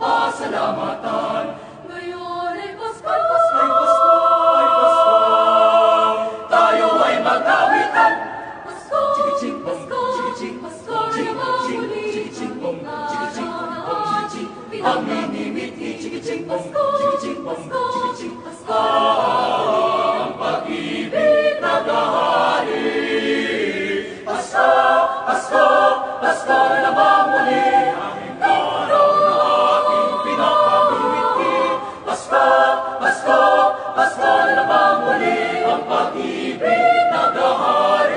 Pasalamatan. Ngayon ay Pasko, tayo ay mag-awitan. Pasko, Pasko, Pasko na mamuli ang araw. Pinamimiti, Pasko, Pasko, Pasko, ang pag-ibig naghahari. Pasko, Pasko, Pasko na mamuli. Pasko na mamuli ang pag-ibig naghahari.